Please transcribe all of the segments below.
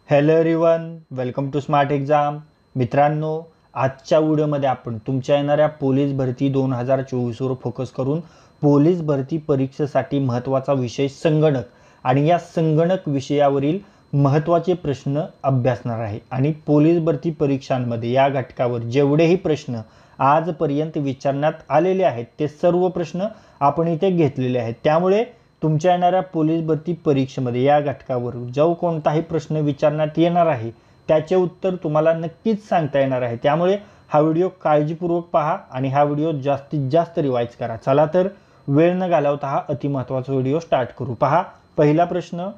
Hello everyone, welcome to smart exam. मित्रांनो, आजच्या व्हिडिओमध्ये आपण तुमच्या येणाऱ्या पोलीस भरती 2024 वर फोकस करून पोलीस भरती परीक्षेसाठी महत्त्वाचा विषय संगणक आणि या संगणक विषयावरील महत्त्वाचे प्रश्न अभ्यासणार आहे. आणि पोलीस भरती परीक्षांमध्ये या घटकावर जेवढेही प्रश्न आजपर्यंत विचारण्यात आलेले आहेत ते सर्व प्रश्न आपण इथे घेतलेले आहेत. त्यामुळे तुमच्या येणाऱ्या पोलीस भरती परीक्षेमध्ये या घटकावर जो कोणताही प्रश्न विचारण्यात येणार आहे त्याचे उत्तर तुम्हाला नक्कीच सांगता येणार आहे. त्यामुळे हा व्हिडिओ काळजीपूर्वक पहा आणि हा व्हिडिओ जास्तीत जास्त रिवाइज करा. चला तर वेळ न घालवता हा अतिमहत्त्वाचा व्हिडिओ स्टार्ट करू. पहा, पहिला प्रश्न,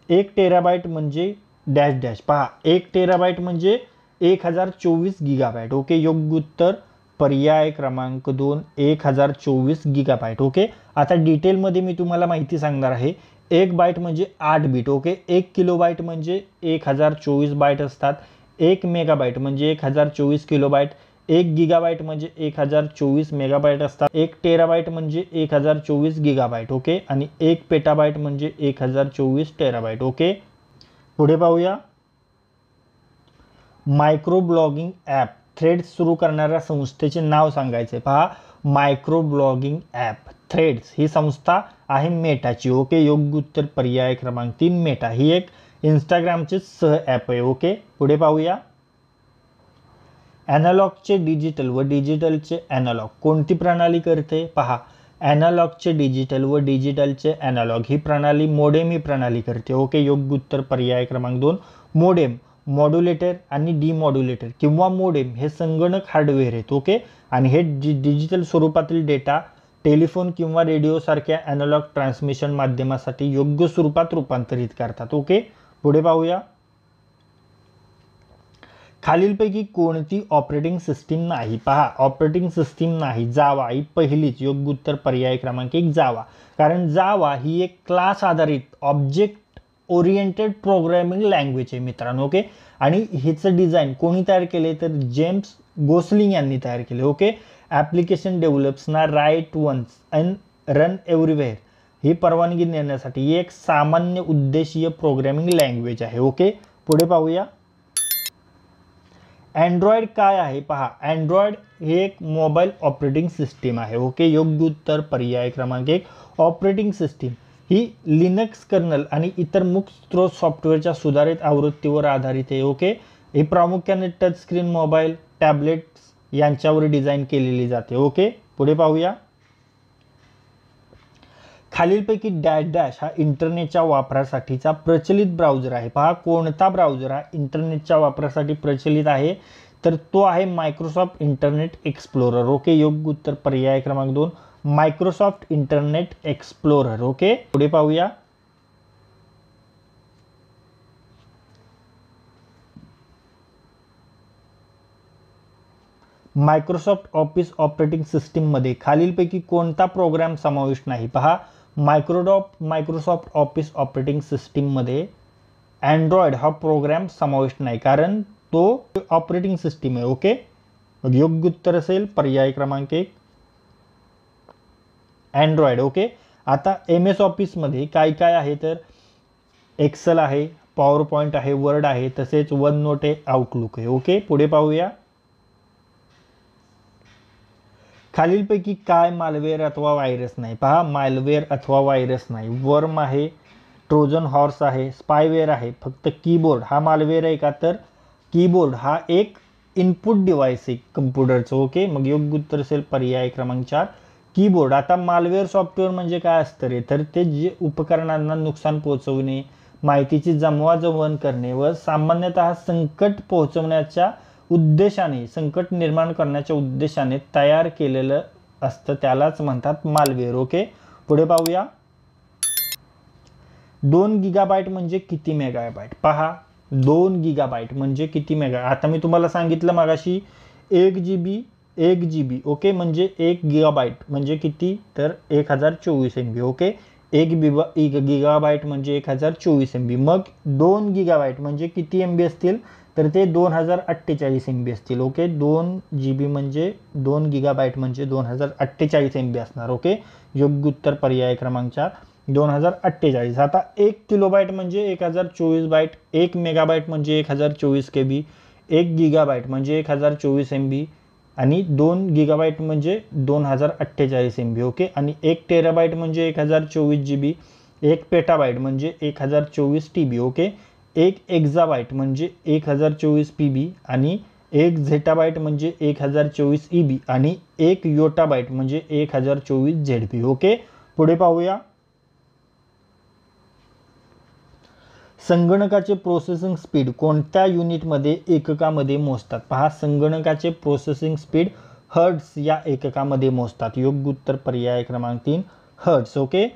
1 टेराबाइट म्हणजे डॅश डॅश. पहा, 1 टेराबाइट म्हणजे 1024 गिगाबाइट. ओके, योग्य उत्तर पर्याय क्रमांक 2, 1024 गिगाबाइट. ओके, आता डिटेलमध्ये मी तुम्हाला माहिती सांगणार आहे. 1 बाईट म्हणजे 8 बीट. ओके, 1 किलोबाइट म्हणजे 1024 बाईट असतात. 1 मेगाबाइट म्हणजे 1024 किलोबाइट. 1 गिगाबाइट म्हणजे 1024 मेगाबाइट असतात. 1 टेराबाइट म्हणजे 1024 गिगाबाइट. ओके, आणि 1 पेटाबाइट म्हणजे 1024 टेराबाइट. ओके, पुढे पाहूया. मायक्रो ब्लॉगिंग ॲप थ्रेड्स सुरू करणाऱ्या संस्थेचे नाव सांगायचे. पहा, मायक्रो ब्लॉगिंग ॲप थ्रेड्स ही संस्था आहे मेटाची. ओके, योग्य उत्तर पर्याय क्रमांक 3 मेटा. ही एक इंस्टाग्रामचे सह ॲप आहे. ओके, पुढे पाहूया. ॲनालॉगचे डिजिटल व डिजिटलचे ॲनालॉग कोणती प्रणाली करते? पहा, ॲनालॉगचे डिजिटल व डिजिटलचे ॲनालॉग ही प्रणाली मोडेम ही प्रणाली करते. ओके, योग्य उत्तर पर्याय क्रमांक 2 मोडेम. मॉड्युलेटर आणि डीमॉड्युलेटर किंवा मोडेम हे संगणक हार्डवेअर आहेत. ओके, आणि हे डिजिटल स्वरूपातील डेटा टेलिफोन किंवा रेडिओ सारख्या ॲनालॉग ट्रान्समिशन माध्यमासाठी योग्य स्वरूपात रूपांतरित करतात. ओके, पुढे पाहूया. खालीलपैकी कोणती ऑपरेटिंग सिस्टीम नाही? पहा, ऑपरेटिंग सिस्टीम नाही, जावा ही पहिलीच. योग्य उत्तर पर्याय क्रमांक 1 जावा. कारण जावा ही एक क्लास आधारित ऑब्जेक्ट ओरिएंटेड प्रोग्रामिंग लँग्वेज आहे मित्रांनो. ओके, आणि हिचं डिझाईन कोणी तयार केले तर जेम्स गोसलिंग यांनी तयार केले. ओके, ॲप्लिकेशन डेव्हलप्स ना write once and run everywhere ही परवानगी देण्यासाठी ही एक सामान्य उद्देशीय प्रोग्रामिंग लँग्वेज आहे. ओके, पुढे पाहूया. अँड्रॉइड काय आहे? पहा, अँड्रॉइड हे एक मोबाईल ऑपरेटिंग सिस्टीम आहे. ओके, योग्य उत्तर पर्याय क्रमांक 1 ऑपरेटिंग सिस्टीम ही लिनक्स कर्नल आणि इतर मुक्त स्त्रोत सॉफ्टवेअरच्या सुधारित आवृत्तीवर आधारित आहे. ओके, ही प्रामुख्याने टच स्क्रीन मोबाईल, टॅबलेट्स यांच्यावर डिझाईन केलेली जाते. ओके, पुढे पाहूया. खालीलपैकी डॅश डॅश हा इंटरनेटच्या वापरासाठीचा प्रचलित ब्राउझर आहे. पहा, कोणता ब्राउझर हा इंटरनेटच्या वापरासाठी प्रचलित आहे? तर तो आहे मायक्रोसॉफ्ट इंटरनेट एक्सप्लोरर. ओके, योग्य उत्तर पर्याय क्रमांक 2 मायक्रोसॉफ्ट इंटरनेट एक्सप्लोरर. ओके, पुढे पाहूया. मायक्रोसॉफ्ट ऑफिस ऑपरेटिंग सिस्टीममध्ये खालीलपैकी कोणता प्रोग्राम समाविष्ट नाही? पहा, मायक्रोसॉफ्ट ऑफिस ऑपरेटिंग सिस्टीममध्ये अँड्रॉइड हा प्रोग्राम समाविष्ट नाही, कारण तो ऑपरेटिंग सिस्टीम आहे. ओके, मग योग्य उत्तर असेल पर्याय क्रमांक 1 अँड्रॉइड. ओके, आता एम एस ऑफिसमध्ये काय काय आहे तर एक्सेल आहे, पॉवर पॉईंट आहे, वर्ड आहे, तसेच वन नोट आहे, आउटलुक आहे. ओके, पुढे पाहूया. खालीलपैकी काय मालवेअर अथवा व्हायरस नाही? पहा, मालवेअर अथवा व्हायरस नाही. वर्म आहे, ट्रोजन हॉर्स आहे, स्पायवेअर आहे. फक्त कीबोर्ड हा मालवेअर आहे का? तर कीबोर्ड हा एक इनपुट डिव्हाइस आहे कम्प्युटरचं. ओके, मग योग्य उत्तर असेल पर्याय क्रमांक 4 कीबोर्ड. आता मालवेअर सॉफ्टवेअर म्हणजे काय असतं रे? तर ते जे उपकरणांना नुकसान पोहोचवणे, माहितीची जमवाजमव करणे व सामान्यतः संकट पोहोचवण्याच्या उद्देशाने, संकट निर्माण करण्याच्या उद्देशाने तयार केलेलं असतं, त्यालाच म्हणतात मालवेअर. ओके, पुढे पाहूया. 2 गिगाबाइट म्हणजे किती मेगाबाइट? पहा, 2 गिगाबाइट म्हणजे किती मेगा? आता मी तुम्हाला सांगितलं मगाशी 1 GB. ओके, म्हणजे 1 गिगाबाइट म्हणजे किती? तर 1024 MB. ओके, 1 गिगाबाइट म्हणजे 1024 MB. मग 2 गिगाबाइट म्हणजे किती MB असतील? तर ते 2048 MB असतील. ओके, 2 GB म्हणजे 2 गिगाबाइट म्हणजे 2048 MB असणार. ओके, योग्य उत्तर पर्याय क्रमांक 4 2048. आता 1 किलोबाईट म्हणजे 1024 बाईट, 1 मेगाबाईट म्हणजे 1024 KB, 1 गिगाबाईट म्हणजे 1024 MB आणि 2 गिगाबाईट म्हणजे 2048 MB. ओके. आणि 1 टेराबाईट म्हणजे 1024 GB, 1 पेटाबाईट म्हणजे 1024 TB. ओके. 1 एक्झाबाईट म्हणजे 1024 PB आणि 1 झेटाबाईट म्हणजे 1024 EB आणि 1 योटाबाईट म्हणजे 1024 ZB. ओके. पुढे पाहूया. संगणकाचे प्रोसेसिंग स्पीड कोणत्या युनिटमध्ये एककामध्ये मोजतात? पहा, संगणकाचे प्रोसेसिंग स्पीड हर्ट्झ या एककामध्ये मोजतात. योग्य उत्तर पर्याय क्रमांक 3 हर्ट्झ. ओके.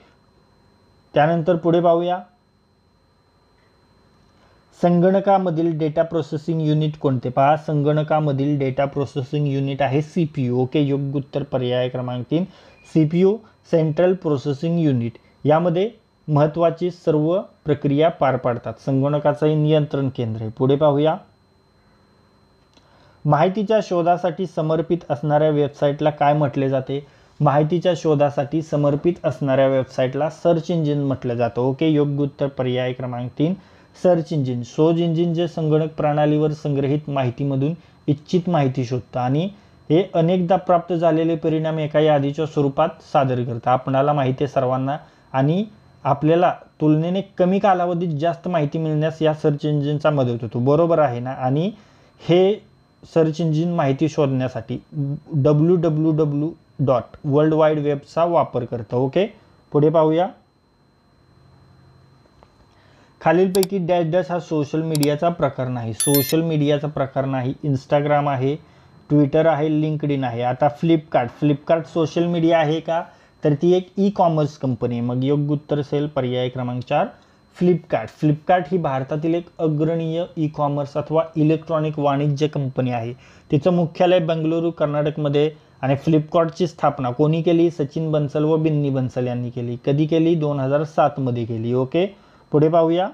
त्यानंतर पुढे पाहूया. संगणकामधील डेटा प्रोसेसिंग युनिट कोणते? पहा, संगणकामधील डेटा प्रोसेसिंग युनिट आहे CPU. ओके. योग्य उत्तर पर्याय क्रमांक 3 CPU, सेंट्रल प्रोसेसिंग युनिट. यामध्ये महत्त्वाची सर्व प्रक्रिया पार पाडतात. संगणकाचे नियंत्रण केंद्र आहे. पुढे पाहूया. माहितीच्या शोधासाठी समर्पित असणाऱ्या वेबसाईटला काय म्हटले जाते? माहितीच्या शोधासाठी समर्पित असणाऱ्या वेबसाईटला सर्च इंजिन म्हटलं जातं. ओके. योग्य उत्तर पर्याय क्रमांक 3 सर्च इंजिन. शोध इंजिन जे संगणक प्रणालीवर संग्रहित माहितीमधून इच्छित माहिती शोधतं आणि हे अनेकदा प्राप्त झालेले परिणाम एका यादीच्या स्वरूपात सादर करतं. आपणाला माहिती आहे सर्वांना, आणि आपल्याला तुलनेने कमी कालावधीत जास्त माहिती मिळण्यास या सर्च इंजिनचा मदत होतो. बरोबर आहे ना? आणि हे सर्च इंजिन माहिती शोधण्यासाठी www. वर्ल्ड वाईड वेबचा वापर करतं. ओके. पुढे पाहूया. खालीलपैकी डॅश डॅश हा सोशल मीडियाचा प्रकार नाही. सोशल मीडियाचा प्रकार नाही. इंस्टाग्राम आहे, ट्विटर आहे, लिंक्डइन आहे. आता फ्लिपकार्ट सोशल मीडिया आहे का? तर ती एक ई-कॉमर्स कंपनी आहे. मग योग्य उत्तर असेल पर्याय क्रमांक 4 फ्लिपकार्ट ही भारतातील एक अग्रणीय ई-कॉमर्स अथवा इलेक्ट्रॉनिक वाणिज्य कंपनी आहे. तिचं मुख्यालय बेंगळुरू, कर्नाटकमध्ये. आणि फ्लिपकार्टची स्थापना कोणी केली? सचिन बन्सल व बिन्नी बन्सल यांनी केली. कधी केली? 2007 मध्ये केली. ओके. पुढे पाहूया.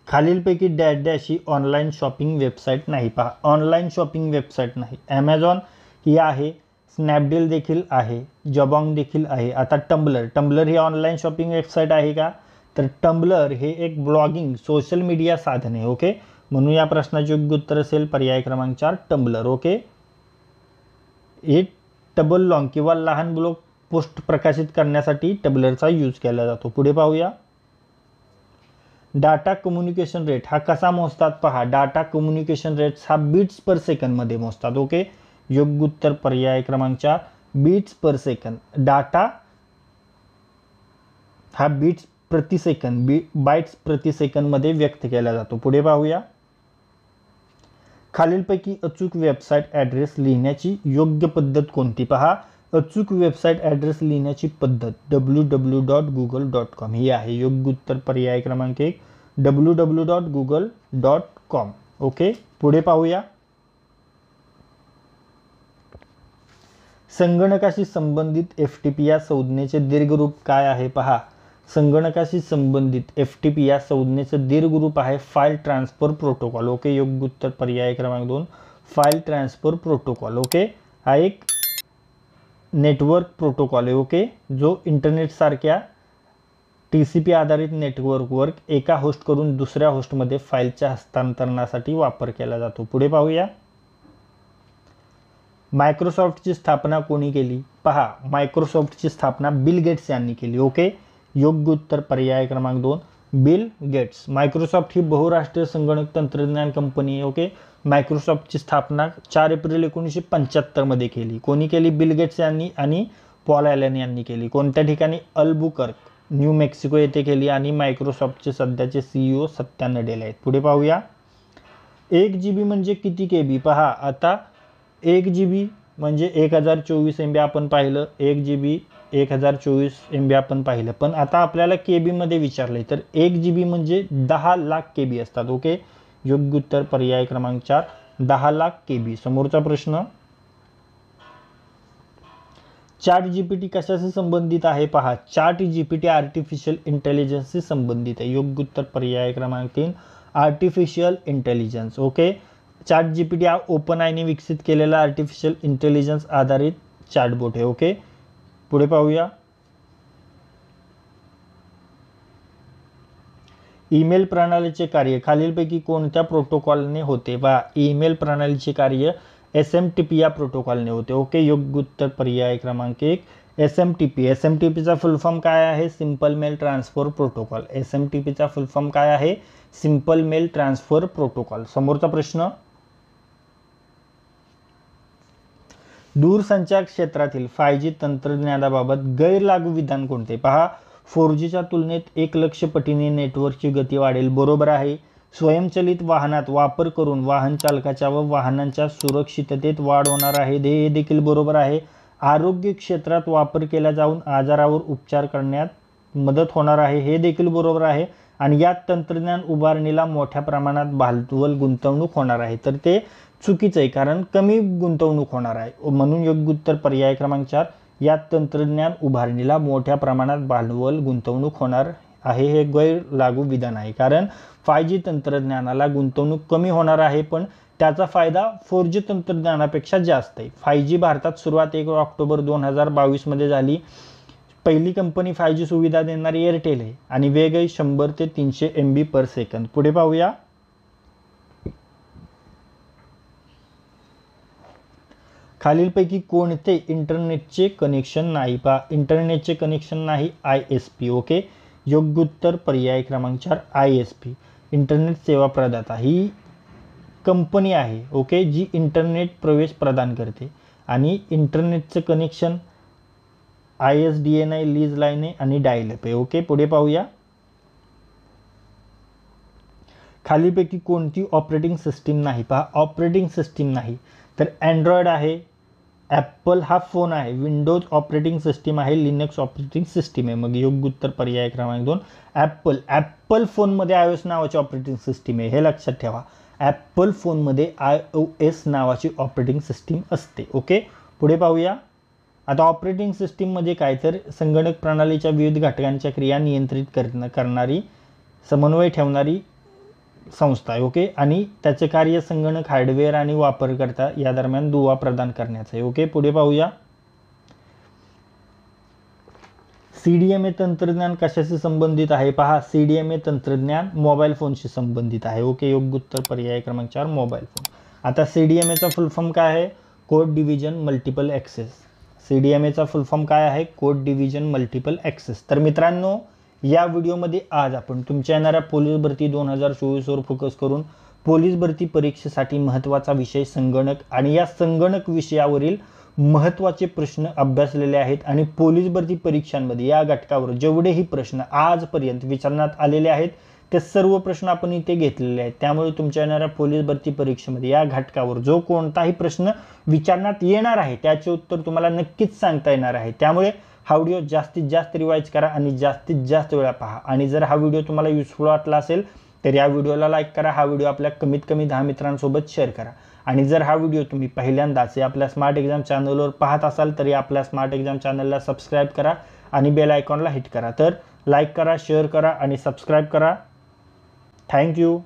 खालीलपैकी डॅश डॅश ही ऑनलाईन शॉपिंग वेबसाईट नाही. पहा, ऑनलाईन शॉपिंग वेबसाईट नाही. ॲमेझॉन ही आहे, स्नॅपडील देखील आहे, जबॉंग देखील आहे. आता टंबलर ही ऑनलाईन शॉपिंग वेबसाईट आहे का? तर टंबलर हे एक ब्लॉगिंग सोशल मीडिया साधन आहे. ओके. म्हणून या प्रश्नाचे योग्य उत्तर असेल पर्याय क्रमांक 4 टंबलर. ओके. हे टबल लॉंग किंवा लहान ब्लॉग पोस्ट प्रकाशित करण्यासाठी टंबलरचा यूज केला जातो. पुढे पाहूया. डाटा कम्युनिकेशन रेट हा कसा मोजतात? पहा, डाटा कम्युनिकेशन रेट हा बीट्स पर सेकंद मध्ये मोजतात. ओके. योग्य उत्तर पर्याय क्रमांक 4 बीट्स पर सेकंद. डाटा हा बीट्स प्रति सेकंद, बाइट्स प्रति सेकंद मध्ये व्यक्त केला जातो. पुढे पाहूया. खालीलपैकी अचूक वेबसाईट ॲड्रेस लिहिण्याची योग्य पद्धत कोणती? पहा, अचूक वेबसाईट ॲड्रेस लिहिण्याची पद्धत www.google.com ही आहे. योग्य उत्तर पर्याय क्रमांक 1 www.google.com. ओके. पुढे पाहूया. संगणकाशी संबंधित FTP या संज्ञेचे दीर्घरूप काय आहे? पहा, संगणकाशी संबंधित FTP या संज्ञेचे दीर्घरूप आहे फाईल ट्रान्सफर प्रोटोकॉल. ओके. योग्य उत्तर पर्याय क्रमांक 2 फाईल ट्रान्सफर प्रोटोकॉल. ओके. हा एक नेटवर्क प्रोटोकॉल आहे. ओके. जो इंटरनेट सारख्या TCP आधारित नेटवर्कवर एका होस्ट करून दुसऱ्या होस्टमध्ये फाईलच्या हस्तांतरणासाठी वापर केला जातो. पुढे पाहूया. मायक्रोसॉफ्टची स्थापना कोणी केली? पहा, मायक्रोसॉफ्टची स्थापना बिल गेट्स यांनी केली. ओके. योग्य उत्तर पर्याय क्रमांक 2 बिल गेट्स. मायक्रोसॉफ्ट ही बहुराष्ट्रीय संगणक तंत्रज्ञान कंपनी आहे. ओके. मायक्रोसॉफ्टची स्थापना 4 एप्रिल 1975 मध्ये केली. कोणी केली? बिल गेट्स यांनी आणि पॉल ॲलन यांनी केली. कोणत्या ठिकाणी? अल्बुकर्क, न्यू मेक्सिको येथे केली. आणि मायक्रोसॉफ्टचे सध्याचे CEO सत्या नडेला आहेत. पुढे पाहूया. 1 GB म्हणजे किती KB? पहा, आता 1 GB म्हणजे 1024 MB आपण पाहिलं. 1 GB 1024 MB आपण पाहिलं. पण आता आपल्याला KB मध्ये विचारले तर 1 GB म्हणजे 10 लाख KB असतात. ओके. योग्य उत्तर पर्याय क्रमांक 4 10 लाख KB. समोरचा प्रश्न. ChatGPT कशाशी संबंधित आहे? पहा, ChatGPT आर्टिफिशियल इंटेलिजन्सशी संबंधित आहे. योग्य उत्तर पर्याय क्रमांक 3 आर्टिफिशियल इंटेलिजन्स. ओके. ChatGPT हा OpenAI विकसित केलेला आर्टिफिशियल इंटेलिजन्स आधारित चॅटबोट आहे. ओके. पुढे पाहूया. ईमेल प्रणालीचे कार्य खालीलपैकी कोणत्या प्रोटोकॉलने होते? वा ईमेल प्रणालीचे कार्य SMTP या प्रोटोकॉलने होते. ओके, योग्य उत्तर पर्याय क्रमांक 1 SMTP. SMTPचा फुल फॉर्म काय आहे? Simple mail transfer protocol. SMTPचा फुल फॉर्म काय आहे? Simple mail transfer protocol. समोरचा प्रश्न, दूरसंचार क्षेत्रातील 5G तंत्रज्ञानाबाबत गैरलागू विधान कोणते? पहा, 4Gच्या तुलनेत 1,00,000 पटीने नेटवर्कची गती वाढेल. बरोबर आहे. स्वयंचलित वाहनात वापर करून वाहन चालकाच्या व वाहनांच्या सुरक्षिततेत वाढ होणार आहे. हे देखील बरोबर आहे. आरोग्य क्षेत्रात वापर केला जाऊन आजारावर उपचार करण्यात मदत होणार आहे. हे देखील बरोबर आहे. आणि या तंत्रज्ञान उभारणीला मोठ्या प्रमाणात भांडवल गुंतवणूक होणार आहे. तर ते चुकीचं आहे, कारण कमी गुंतवणूक होणार आहे. म्हणून योग्य उत्तर पर्याय क्रमांक 4 या तंत्रज्ञान उभारणीला मोठ्या प्रमाणात भांडवल गुंतवणूक होणार आहे. हे गैर लागू विधान आहे, कारण 5G तंत्रज्ञानाला गुंतवणूक कमी होणार आहे, पण त्याचा फायदा 4G तंत्रज्ञानापेक्षा जास्त आहे. 5G भारतात सुरुवात 1 ऑक्टोबर 2022 मध्ये झाली. पहिली कंपनी 5G सुविधा देणारी एअरटेल आहे आणि वेग आहे 100 ते 300 MB/s. पुढे पाहूया. खालीलपैकी कोणते इंटरनेटचे कनेक्शन नाही? पहा, इंटरनेटचे कनेक्शन नाही ISP. ओके, योग्य उत्तर पर्याय क्रमांक 4 ISP. इंटरनेट सेवा प्रदाता ही कंपनी आहे, ओके, जी इंटरनेट प्रवेश प्रदान करते. आणि इंटरनेटचं कनेक्शन ISDN आहे, लीज लाईन आहे आणि डायल-अप आहे. ओके, पुढे पाहूया. खालीलपैकी कोणती ऑपरेटिंग सिस्टीम नाही? पहा, ऑपरेटिंग सिस्टीम नाही तर अँड्रॉइड आहे, ॲपल हा फोन आहे, विंडोज ऑपरेटिंग सिस्टीम आहे, लिनक्स ऑपरेटिंग सिस्टीम आहे. मग योग्य उत्तर पर्याय क्रमांक 2 ॲपल. ॲपल फोनमध्ये iOS नावाची ऑपरेटिंग सिस्टीम आहे, हे लक्षात ठेवा. ॲपल फोनमध्ये iOS नावाची ऑपरेटिंग सिस्टीम असते. ओके, पुढे पाहूया. आता ऑपरेटिंग सिस्टीममध्ये काय, तर संगणक प्रणालीच्या विविध घटकांच्या क्रिया नियंत्रित करणारी, समन्वय ठेवणारी संस्था आहे. ओके, आणि त्याचे कार्य संगणक हार्डवेअर आणि वापरकर्ता या दरम्यान दुवा प्रदान करण्याचं आहे. ओके, पुढे पाहूया. CDMA तंत्रज्ञान कशाशी संबंधित आहे? पहा, CDMA तंत्रज्ञान मोबाईल फोनशी संबंधित आहे. ओके, योग्य उत्तर पर्याय क्रमांक 4 मोबाईल फोन. आता CDMAचा फुल फॉर्म काय आहे? Code division multiple access. CDMAचा फुल फॉर्म काय आहे? Code division multiple access. तर मित्रांनो, या व्हिडिओमध्ये आज आपण तुमच्या येणाऱ्या पोलीस भरती 2024 वर फोकस करून पोलीस भरती परीक्षेसाठी महत्त्वाचा विषय संगणक आणि या संगणक विषयावरील महत्त्वाचे प्रश्न अभ्यासलेले आहेत. आणि पोलीस भरती परीक्षांमध्ये या घटकावर जेवढेही प्रश्न आजपर्यंत विचारण्यात आलेले आहेत ते सर्व प्रश्न आपण इथे घेतलेले आहेत. त्यामुळे तुमच्या येणाऱ्या पोलीस भरती परीक्षेमध्ये या घटकावर जो कोणताही प्रश्न विचारण्यात येणार आहे त्याचे उत्तर तुम्हाला नक्कीच सांगता येणार आहे. त्यामुळे हा व्हिडिओ जास्तीत जास्त रिवाइज करा आणि जास्तीत जास्त वेळा पहा. आणि जर हा व्हिडिओ तुम्हाला युजफुल वाटला असेल तर या व्हिडिओला लाईक करा. हा व्हिडिओ आपल्या कमीत कमी 10 मित्रांसोबत शेअर करा. आणि जर हा व्हिडिओ तुम्ही पहिल्यांदाच आपल्या स्मार्ट एक्झाम चॅनलवर पाहत असाल तर आपल्या स्मार्ट एक्झाम चॅनलला सबस्क्राईब करा आणि बेल आयकॉनला हिट करा. तर लाईक करा, शेअर करा आणि सबस्क्राईब करा. थँक्यू.